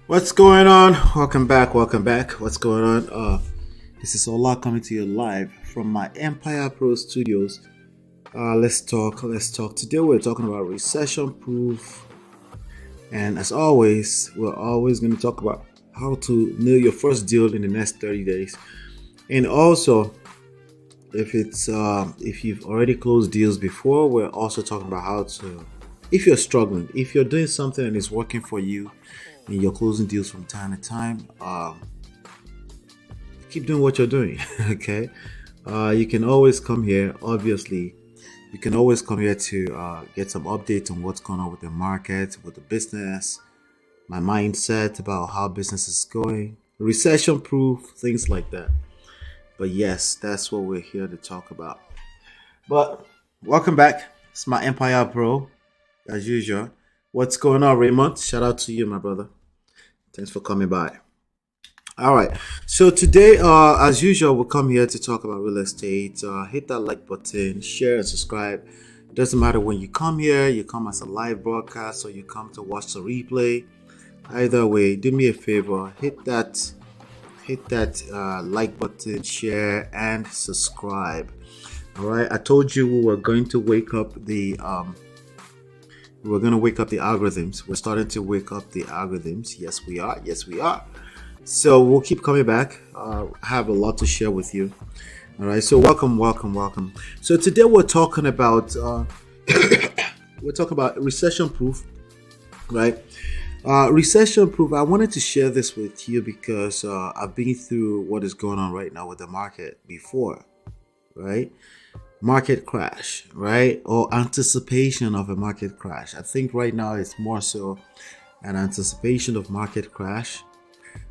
What's going on? Welcome back. What's going on? This is Ola coming to you live from my Empire Pro Studios. Let's talk. Today we're talking about recession proof, and as always, we're always going to talk about how to nail your first deal in the next 30 days, and also if you've already closed deals before, we're also talking about how to, if you're struggling, if you're doing something and it's working for you and you're closing deals from time to time, keep doing what you're doing. Okay, you can always come here. Obviously, you can always come here to get some updates on what's going on with the market, with the business, my mindset about how business is going, recession proof, things like that. But yes, that's what we're here to talk about. But welcome back. It's my Empire Pro, as usual. What's going on, Raymond? Shout out to you, my brother. Thanks for coming by. All right. So today, as usual, we'll come here to talk about real estate. Hit that like button, share and subscribe. It doesn't matter when you come here, you come as a live broadcast or you come to watch the replay. Either way, do me a favor, hit that like button, share and subscribe. All right. I told you we were going to wake up the algorithms. We're starting to wake up the algorithms. Yes, we are. So we'll keep coming back. I have a lot to share with you. All right. So welcome. So today we're talking about recession proof, right? Recession proof. I wanted to share this with you because I've been through what is going on right now with the market before, right? Market crash, right? Or anticipation of a market crash. I think right now it's more so an anticipation of market crash.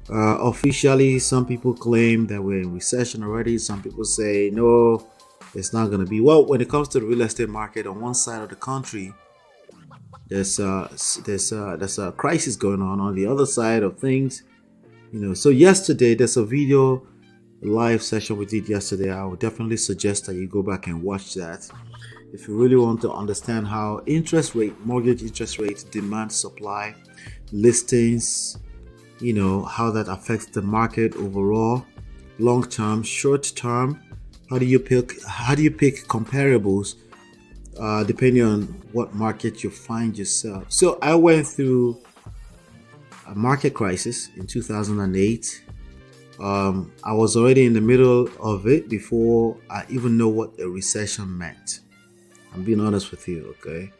Officially, some people claim that we're in recession already. Some people say no, it's not going to be. Well, when it comes to the real estate market, on one side of the country, there's a crisis going on. On the other side of things, So yesterday, there's a video live session we did yesterday. I would definitely suggest that you go back and watch that if you really want to understand how mortgage interest rate, demand, supply, listings, how that affects the market overall, long term, short term. How do you pick comparables depending on what market you find yourself? So I went through a market crisis in 2008. I was already in the middle of it before I even know what a recession meant. I'm being honest with you, okay?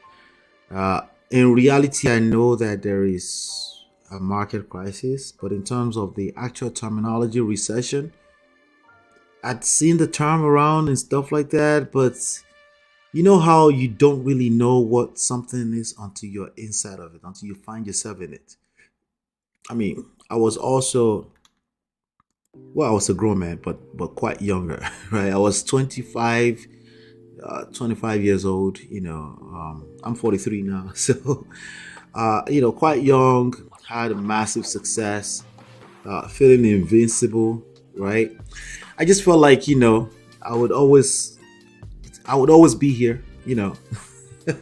In reality, I know that there is a market crisis, but in terms of the actual terminology, recession, I'd seen the term around and stuff like that, but you know how you don't really know what something is until you're inside of it, until you find yourself in it. I mean, I was a grown man, but quite younger, right? I was 25 years old. I'm 43 now, so quite young. Had a massive success, feeling invincible, right? I just felt like I would always be here,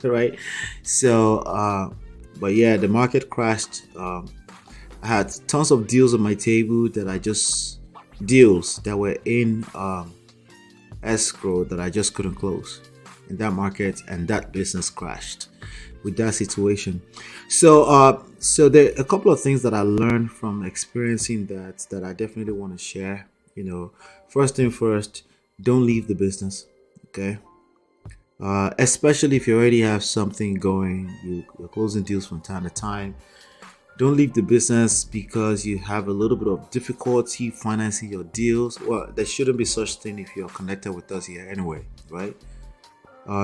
right? So, but yeah, the market crashed. I had tons of deals on my table deals that were in escrow that I just couldn't close in that market, and that business crashed. with that situation. So there are a couple of things that I learned from experiencing that I definitely want to share. First thing first, don't leave the business. Okay. Especially if you already have something going, you're closing deals from time to time. Don't leave the business because you have a little bit of difficulty financing your deals. Well, there shouldn't be such thing if you're connected with us here anyway, right?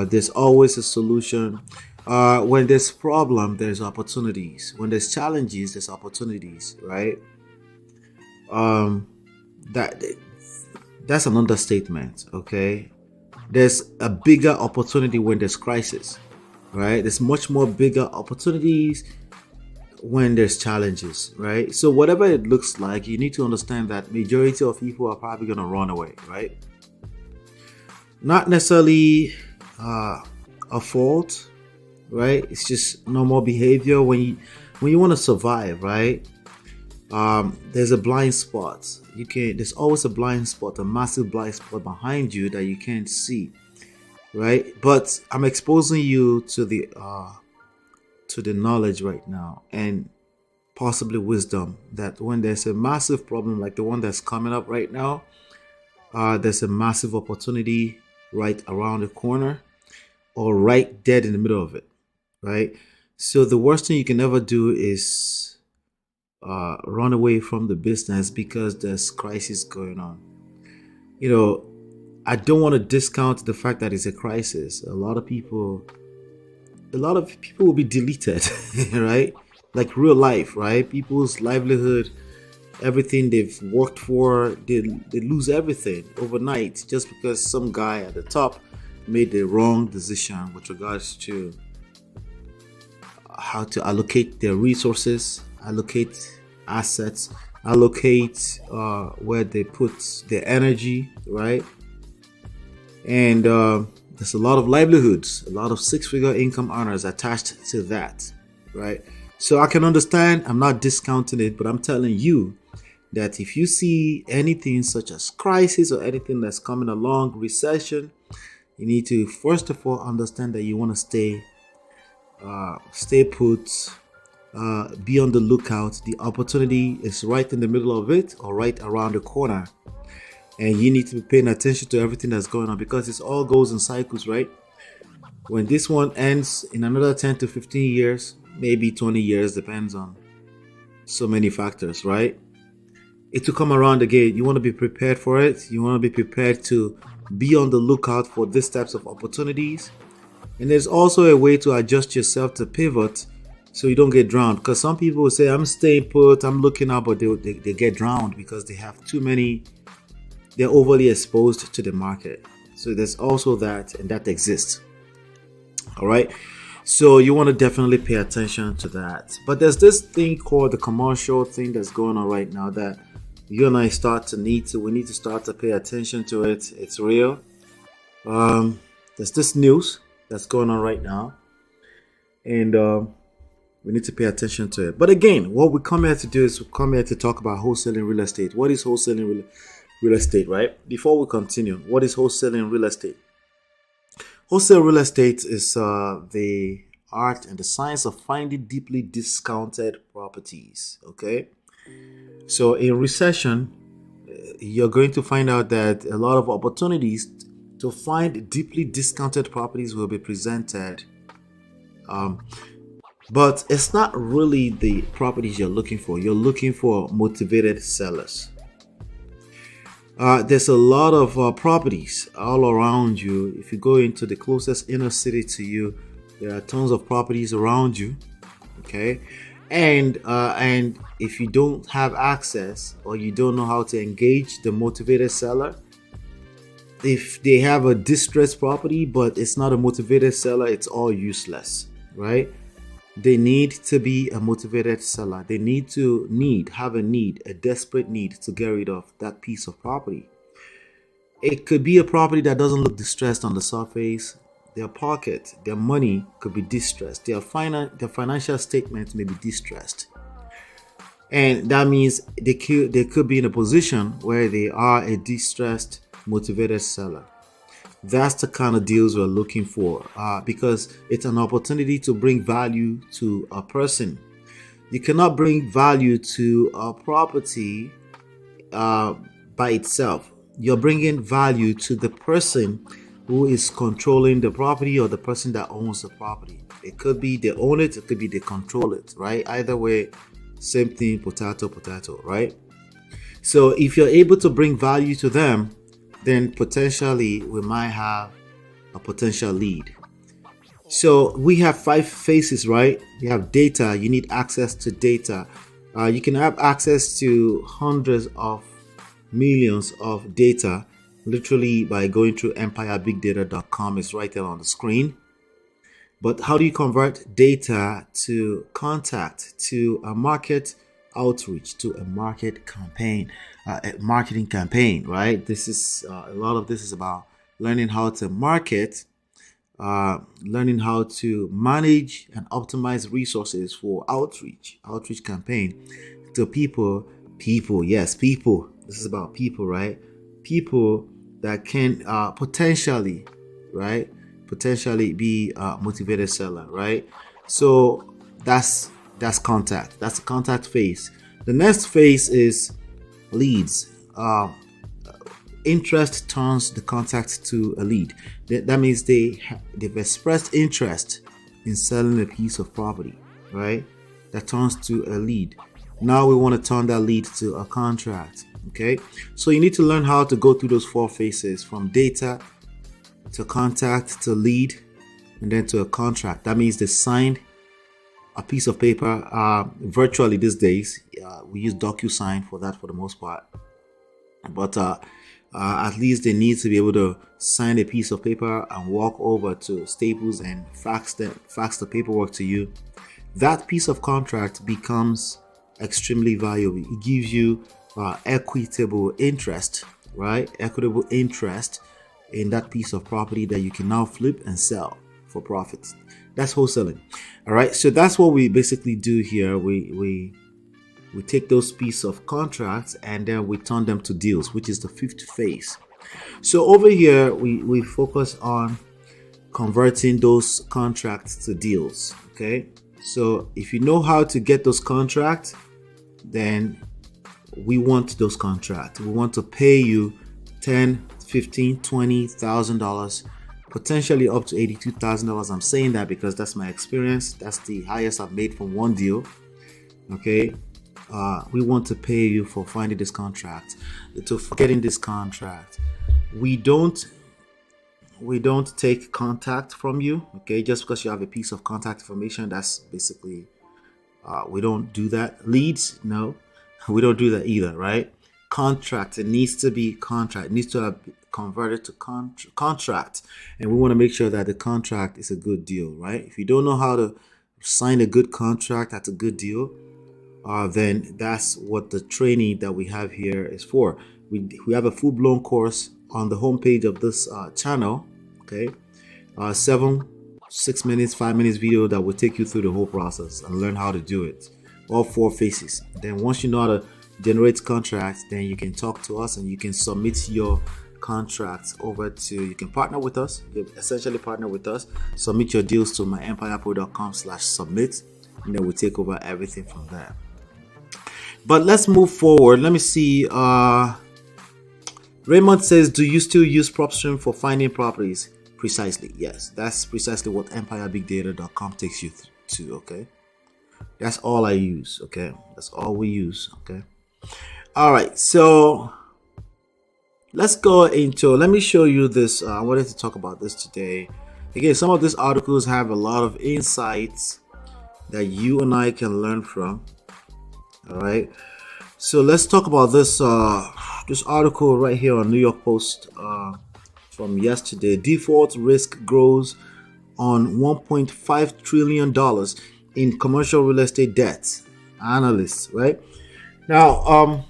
There's always a solution. When there's problem, there's opportunities. When there's challenges, there's opportunities, right? Um, that that's an understatement. Okay, there's a bigger opportunity when there's crisis, right? There's much more bigger opportunities when there's challenges, right? So whatever it looks like, you need to understand that majority of people are probably going to run away, right? Not necessarily a fault, right? It's just normal behavior when you want to survive, right? There's a blind spot. There's always a blind spot, a massive blind spot behind you that you can't see, right? But I'm exposing you to the knowledge right now, and possibly wisdom, that when there's a massive problem like the one that's coming up right now, there's a massive opportunity right around the corner, or right dead in the middle of it, right? So the worst thing you can ever do is run away from the business because there's crisis going on. I don't want to discount the fact that it's a crisis. A lot of people will be deleted, right? Like real life, right? People's livelihood, everything they've worked for, they lose everything overnight just because some guy at the top made the wrong decision with regards to how to allocate their resources, allocate assets, allocate where they put their energy, right? And there's a lot of livelihoods, a lot of six-figure income earners attached to that, right? So I can understand, I'm not discounting it, but I'm telling you that if you see anything such as crisis or anything that's coming along, recession, you need to first of all understand that you want to stay put, be on the lookout. The opportunity is right in the middle of it or right around the corner. And you need to be paying attention to everything that's going on, because it all goes in cycles, right? When this one ends in another 10 to 15 years, maybe 20 years, depends on so many factors, right? It will come around again. You want to be prepared for it. You want to be prepared to be on the lookout for these types of opportunities. And there's also a way to adjust yourself to pivot so you don't get drowned. Because some people will say, I'm staying put, I'm looking out, but they get drowned because they have too many, they're overly exposed to the market. So there's also that, and that exists. All right. So you want to definitely pay attention to that. But there's this thing called the commercial thing that's going on right now that you and I we need to start to pay attention to it. It's real. There's this news that's going on right now, and we need to pay attention to it. But again, what we come here to do is we come here to talk about wholesaling real estate. What is wholesaling real estate, right? Before we continue, what is wholesaling real estate? Wholesale real estate is the art and the science of finding deeply discounted properties. Okay, so in recession, you're going to find out that a lot of opportunities to find deeply discounted properties will be presented. But it's not really the properties you're looking for. You're looking for motivated sellers. There's a lot of properties all around you. If you go into the closest inner city to you, there are tons of properties around you. Okay, and if you don't have access or you don't know how to engage the motivated seller, if they have a distressed property but it's not a motivated seller, it's all useless, right? They need to be a motivated seller. They have a desperate need to get rid of that piece of property. It could be a property that doesn't look distressed on the surface. Their pocket, their money could be distressed. Their financial statements may be distressed. And that means they could be in a position where they are a distressed, motivated seller. That's the kind of deals we're looking for, because it's an opportunity to bring value to a person. You cannot bring value to a property uh, by itself. You're bringing value to the person who is controlling the property, or the person that owns the property. It could be they own it, it could be they control it, right? Either way, same thing, potato, potato, right? So if you're able to bring value to them, then potentially we might have a potential lead. So we have 5 phases, right? You have data. You need access to data. You can have access to hundreds of millions of data literally by going through empirebigdata.com. It's right there on the screen. But how do you convert data to contact, to a market outreach, to a market campaign, a marketing campaign, right? This is a lot of this is about learning how to market, learning how to manage and optimize resources for outreach campaign to people. Yes, people. This is about people, right? People that can potentially, right? Potentially be a motivated seller, right? So that's contact. That's the contact phase. The next phase is leads. Interest turns the contact to a lead. That means they've expressed interest in selling a piece of property, right? That turns to a lead. Now we want to turn that lead to a contract. Okay, so you need to learn how to go through those 4 phases, from data to contact to lead, and then to a contract. That means they signed a piece of paper. Virtually these days, we use DocuSign for that for the most part. But at least they need to be able to sign a piece of paper and walk over to Staples and fax the paperwork to you. That piece of contract becomes extremely valuable. It gives you equitable interest, right? Equitable interest in that piece of property that you can now flip and sell for profits. That's wholesaling. All right, so that's what we basically do here. We take those pieces of contracts and then we turn them to deals, which is the 5th phase. So over here we focus on converting those contracts to deals. Okay, so if you know how to get those contracts, then we want those contracts. We want to pay you $10,000, $15,000, $20,000, potentially up to $82,000. I'm saying that because that's my experience. That's the highest I've made from one deal. Okay, we want to pay you for finding this contract, to getting this contract. We don't take contact from you. Okay, just because you have a piece of contact information, that's basically we don't do that. Leads, no. We don't do that either, right? Contract, it needs to be contract. It needs to have converted to contract. And we want to make sure that the contract is a good deal, right? If you don't know how to sign a good contract, that's a good deal. Then that's what the training that we have here is for. We have a full-blown course on the homepage of this channel. Okay, 6 minutes, 5 minutes video that will take you through the whole process and learn how to do it. All 4 phases. Then once you know how to generate contracts, then you can talk to us and you can submit your contracts over to, you can partner with us. You essentially partner with us. Submit your deals to myempirepro.com/submit, and then we'll take over everything from there. But let's move forward. Let me see. Raymond says, do you still use PropStream for finding properties? Precisely, yes. That's precisely what empirebigdata.com takes you to. Okay, that's all I use. Okay, that's all we use. Okay, all right. So let's go into, let me show you this. I wanted to talk about this today. Again, some of these articles have a lot of insights that you and I can learn from. All right, so let's talk about this this article right here on New York Post from yesterday. Default risk grows on $1.5 trillion in commercial real estate debt. Analysts, right? Now,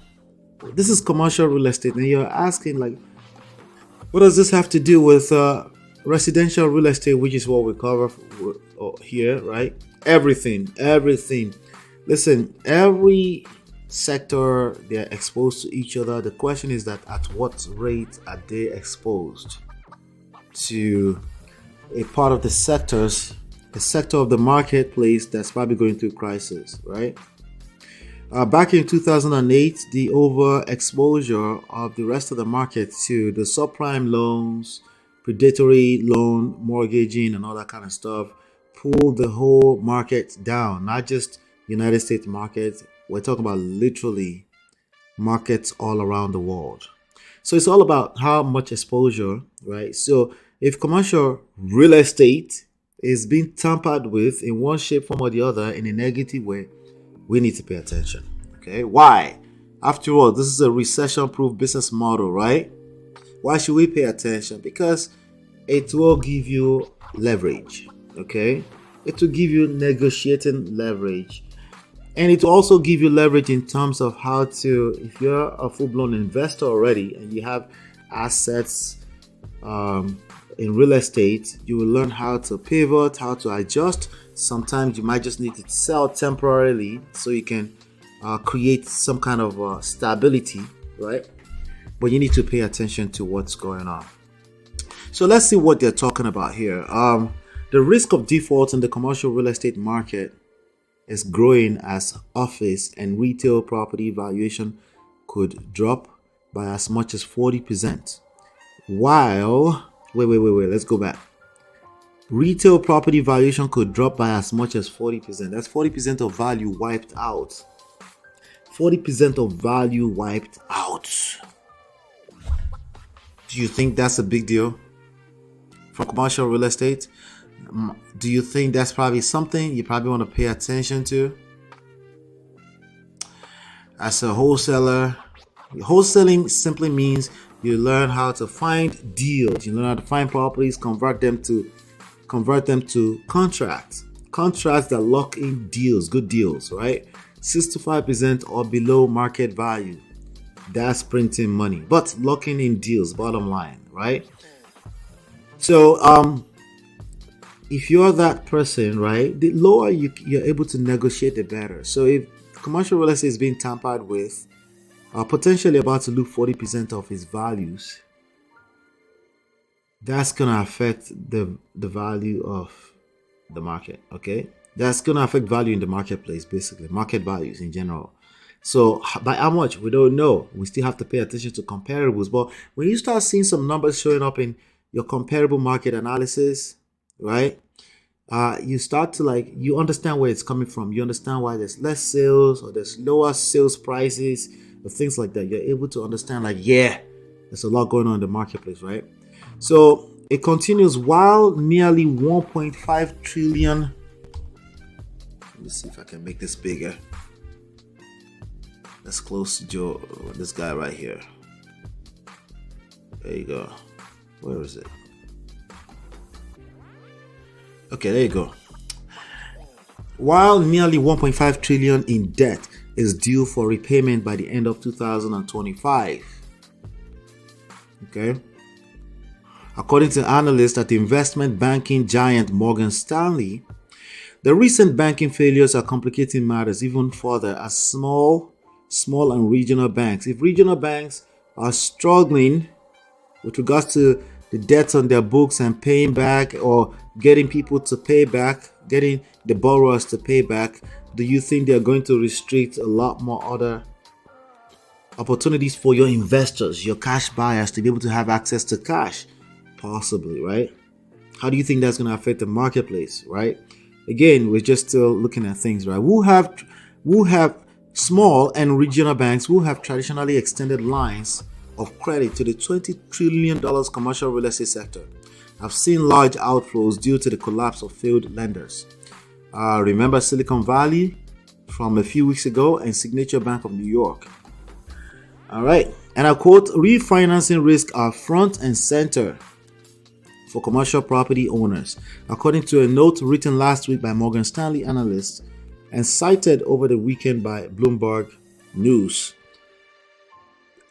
this is commercial real estate, and you're asking, like, what does this have to do with residential real estate, which is what we cover here, right? Everything. Listen, every sector, they're exposed to each other. The question is that at what rate are they exposed? to a part of the sector of the marketplace that's probably going through crisis, right? Back in 2008, the overexposure of the rest of the market to the subprime loans, predatory loan mortgaging, and all that kind of stuff pulled the whole market down. Not just United States market. We're talking about literally markets all around the world. So it's all about how much exposure, right? So if commercial real estate is being tampered with in one shape, form, or the other in a negative way, we need to pay attention. Okay, why? After all, this is a recession-proof business model, right? Why should we pay attention? Because it will give you leverage. Okay, it will give you negotiating leverage, and it will also give you leverage in terms of how to, if you're a full-blown investor already and you have assets in real estate, you will learn how to pivot, how to adjust. Sometimes you might just need to sell temporarily so you can create some kind of stability, right? But you need to pay attention to what's going on. So let's see what they're talking about here. The risk of default in the commercial real estate market is growing as office and retail property valuation could drop by as much as 40%. While, wait, let's go back. Retail property valuation could drop by as much as 40%. That's 40% of value wiped out. 40% of value wiped out. Do you think that's a big deal for commercial real estate? Do you think that's probably something you probably want to pay attention to? As a wholesaler, wholesaling simply means you learn how to find deals. You learn how to find properties, convert them to contracts that lock in deals, good deals, right? 65% or below market value. That's printing money, but locking in deals, bottom line, right? So if you're that person, right, the lower you're able to negotiate, the better. So if commercial real estate is being tampered with, potentially about to lose 40% of its values, that's gonna affect the value of the market. Okay, that's gonna affect value in the marketplace, basically market values in general. So by how much, we don't know. We still have to pay attention to comparables. But when you start seeing some numbers showing up in your comparable market analysis, right, you start to you understand where it's coming from. You understand why there's less sales or there's lower sales prices or things like that. You're able to understand there's a lot going on in the marketplace, right? So it continues. While nearly 1.5 trillion, let me see if I can make this bigger. Let's close Joe, this guy right here. There you go. Where is it? Okay, there you go. While nearly 1.5 trillion in debt is due for repayment by the end of 2025. Okay. According to analysts at the investment banking giant Morgan Stanley, the recent banking failures are complicating matters even further as small and regional banks. If regional banks are struggling with regards to the debts on their books and paying back, or getting people to pay back, getting the borrowers to pay back, do you think they're going to restrict a lot more other opportunities for your investors, your cash buyers, to be able to have access to cash? Possibly, right? How do you think that's going to affect the marketplace, right? Again, we're just still looking at things, right? We'll have small and regional banks who have traditionally extended lines of credit to the $20 trillion commercial real estate sector. I've seen large outflows due to the collapse of failed lenders. Remember Silicon Valley from a few weeks ago and Signature Bank of New York. All right. And I quote, refinancing risks are front and center for commercial property owners, according to a note written last week by Morgan Stanley analysts and cited over the weekend by Bloomberg News.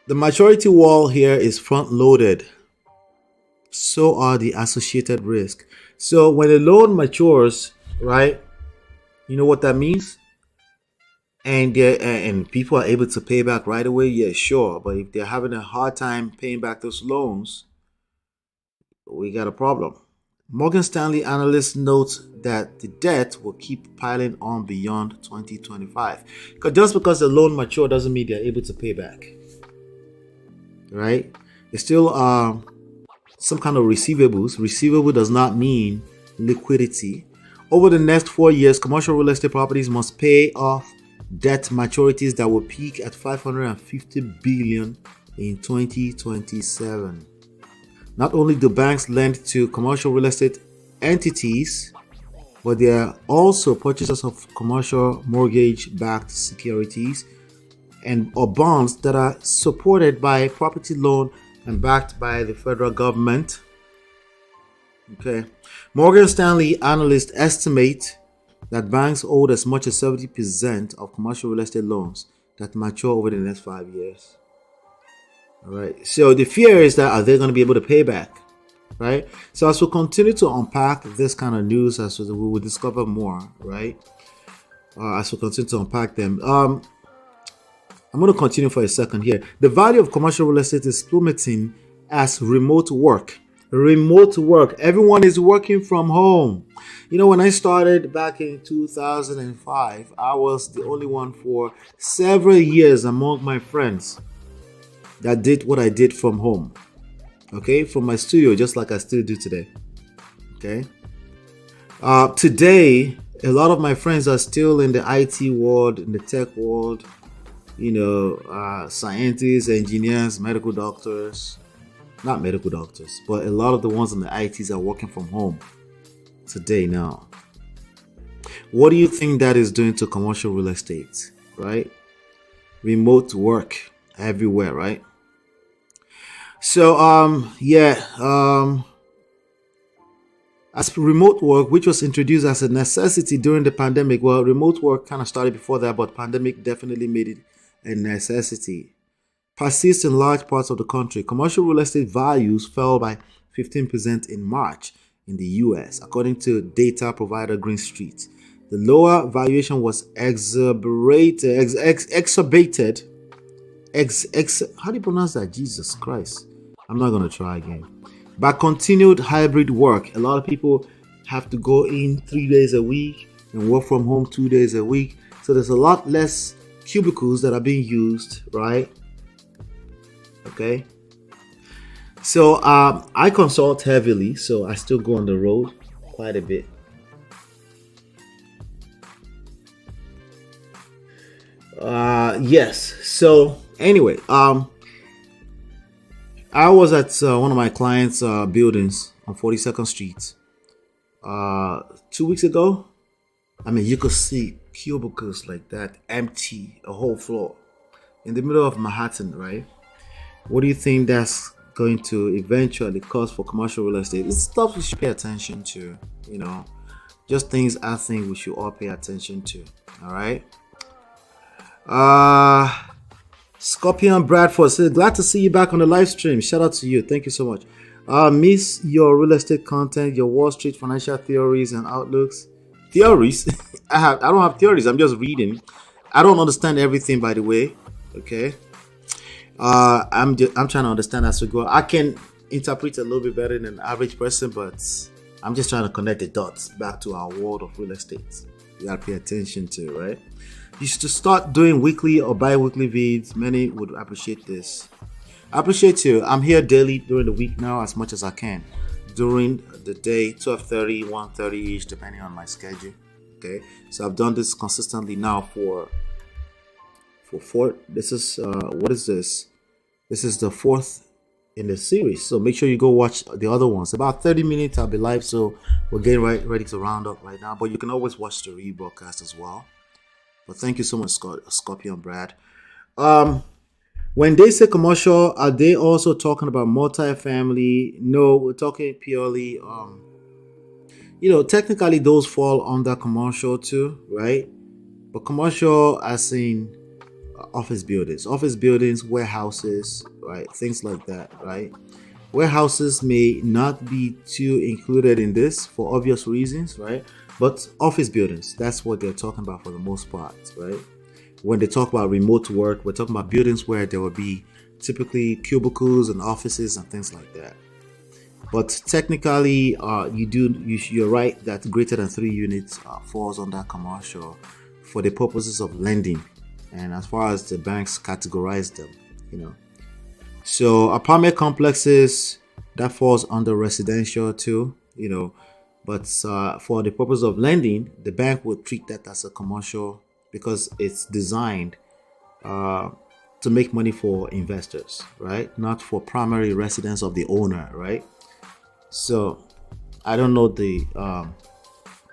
The maturity wall here is front-loaded. So are the associated risks. So when a loan matures, right, you know what that means? And people are able to pay back right away, yeah, sure. But if they're having a hard time paying back those loans, we got a problem. Morgan Stanley analyst notes that the debt will keep piling on beyond 2025. Because just because the loan mature doesn't mean they're able to pay back, right? It's still some kind of receivables. Receivable does not mean liquidity. Over the next 4 years, commercial real estate properties must pay off debt maturities that will peak at 550 billion in 2027. Not only do banks lend to commercial real estate entities, but they are also purchasers of commercial mortgage-backed securities and or bonds that are supported by property loan and backed by the federal government. Okay. Morgan Stanley analysts estimate that banks hold as much as 70% of commercial real estate loans that mature over the next 5 years. All right. So the fear is that are they going to be able to pay back? Right. So as we continue to unpack this kind of news, as we will discover more. Right. As we continue to unpack them, I'm going to continue for a second here. The value of commercial real estate is plummeting as remote work. Everyone is working from home. You know, when I started back in 2005, I was the only one for several years among my friends that did what I did from home. Okay, from my studio, just like I still do today. Okay. Today, a lot of my friends are still in the IT world, in the tech world. You know, scientists, engineers, medical doctors. Not medical doctors, but a lot of the ones in the ITs are working from home today now. What do you think that is doing to commercial real estate, right? Remote work everywhere, right? So, as remote work, which was introduced as a necessity during the pandemic, well, remote work kind of started before that, but pandemic definitely made it a necessity. Persists in large parts of the country. Commercial real estate values fell by 15% in March in the US, according to data provider Green Street. The lower valuation was exacerbated. How do you pronounce that? Jesus Christ. I'm not going to try again. By continued hybrid work, a lot of people have to go in 3 days a week and work from home 2 days a week. So there's a lot less cubicles that are being used, right? Okay. So I consult heavily, so I still go on the road quite a bit. Yes. So anyway, I was at one of my clients' buildings on 42nd Street 2 weeks ago. I mean, you could see cubicles like that, empty, a whole floor in the middle of Manhattan, right? What do you think that's going to eventually cause for commercial real estate? It's stuff we should pay attention to, you know, just things I think we should all pay attention to. All right. Scorpion Bradford says, glad to see you back on the live stream. Shout out to you. Thank you so much. Miss your real estate content, your Wall Street financial theories and outlooks. Theories? I don't have theories. I'm just reading. I don't understand everything, by the way. Okay. I'm trying to understand as we go. I can interpret a little bit better than an average person, but I'm just trying to connect the dots back to our world of real estate. You gotta pay attention to, right? You should start doing weekly or bi-weekly vids. Many would appreciate this. I appreciate you. I'm here daily during the week now as much as I can. During the day, 12:30, 1:30-ish, depending on my schedule. Okay, so I've done this consistently now for four. This is what is this? This is the fourth in the series. So make sure you go watch the other ones. About 30 minutes I'll be live, so we're getting ready to round up right now. But you can always watch the rebroadcast as well. But thank you so much, Scorpion Brad. When they say commercial, are they also talking about multifamily? No, we're talking purely technically those fall under commercial too, right? But commercial as in office buildings, warehouses, right? Things like that, right? Warehouses may not be too included in this for obvious reasons, right? But office buildings, that's what they're talking about for the most part, right? When they talk about remote work, we're talking about buildings where there will be typically cubicles and offices and things like that. But technically, you're right that greater than 3 units falls under commercial for the purposes of lending, and as far as the banks categorize them, So apartment complexes, that falls under residential too, But for the purpose of lending, the bank will treat that as a commercial because it's designed to make money for investors, right? Not for primary residence of the owner, right? So I don't know the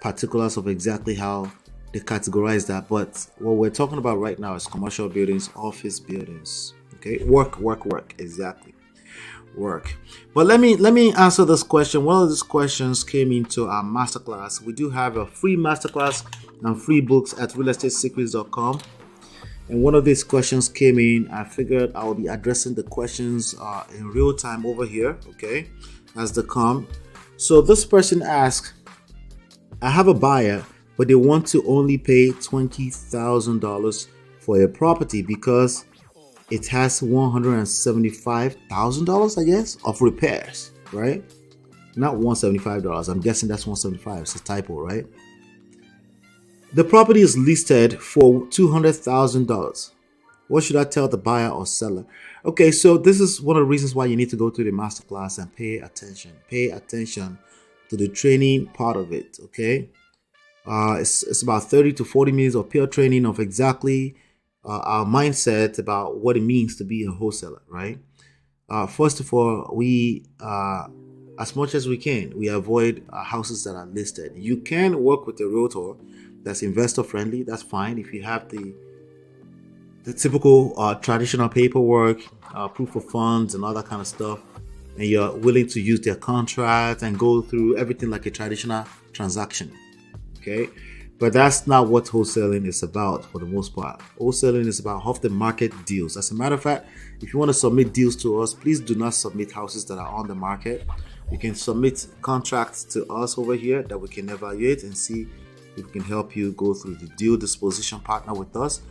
particulars of exactly how they categorize that, but what we're talking about right now is commercial buildings, office buildings. Okay, work, exactly, work. But let me answer this question. One of these questions came into our masterclass. We do have a free masterclass and free books at realestatesecrets.com. And one of these questions came in. I figured I will be addressing the questions in real time over here, okay, as they come. So this person asked, I have a buyer, but they want to only pay $20,000 for a property because it has $175,000, I guess, of repairs, right? Not $175. I'm guessing that's $175. It's a typo, right? The property is listed for $200,000. What should I tell the buyer or seller? Okay, so this is one of the reasons why you need to go to the masterclass and pay attention. Pay attention to the training part of it, okay? It's about 30 to 40 minutes of pure training of exactly our mindset about what it means to be a wholesaler, right? First of all, we, as much as we can, we avoid houses that are listed. You can work with a realtor that's investor friendly. That's fine if you have the typical traditional paperwork, proof of funds and all that kind of stuff, and you're willing to use their contract and go through everything like a traditional transaction, okay? But that's not what wholesaling is about for the most part. Wholesaling is about off the market deals. As a matter of fact, if you want to submit deals to us, please do not submit houses that are on the market. You can submit contracts to us over here that we can evaluate and see if we can help you go through the deal disposition partner with us.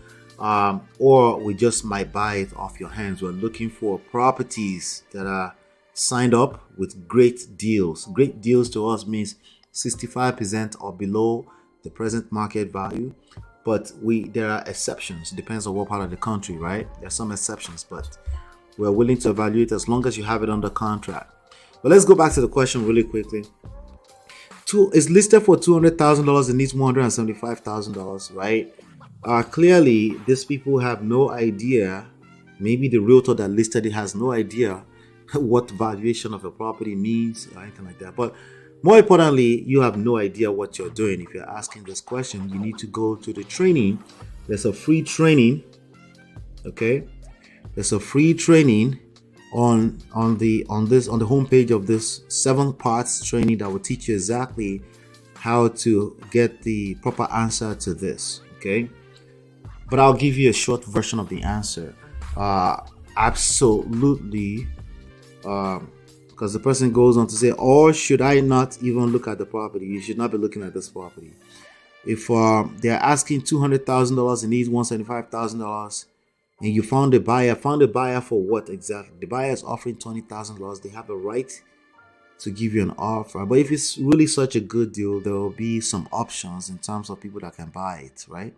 Or we just might buy it off your hands. We're looking for properties that are signed up with great deals. Great deals to us means 65% or below the present market value. But there are exceptions. It depends on what part of the country, right? There are some exceptions, but we're willing to evaluate as long as you have it under contract. But let's go back to the question really quickly. It's listed for $200,000. It needs $175,000, right? Clearly, these people have no idea. Maybe the realtor that listed it has no idea what valuation of a property means or anything like that. But more importantly, you have no idea what you're doing. If you're asking this question, you need to go to the training. There's a free training. Okay, there's a free training on the homepage of this 7 parts training that will teach you exactly how to get the proper answer to this. Okay. But I'll give you a short version of the answer. Absolutely. Because the person goes on to say, or should I not even look at the property? You should not be looking at this property. If they're asking $200,000 and needs $175,000, and you found a buyer for what exactly? The buyer is offering $20,000. They have a right to give you an offer. But if it's really such a good deal, there will be some options in terms of people that can buy it, right?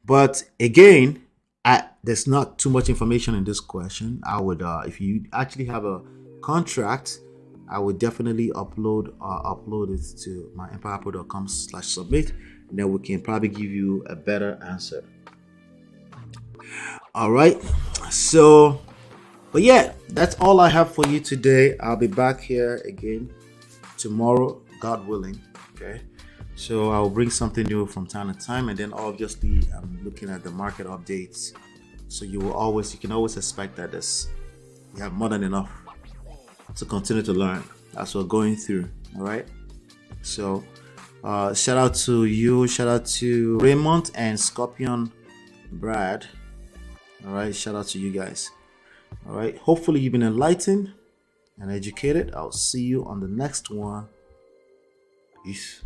But again, there's not too much information in this question. I would, if you actually have a contract, I would definitely upload it to myempirepro.com/submit, and then we can probably give you a better answer. All right. So, but yeah, that's all I have for you today. I'll be back here again tomorrow, God willing. Okay. So I'll bring something new from time to time, and then obviously I'm looking at the market updates. So you can always expect that you have more than enough to continue to learn as we're going through. All right. So shout out to you, shout out to Raymond and Scorpion Brad. All right, shout out to you guys. All right, hopefully you've been enlightened and educated. I'll see you on the next one. Peace.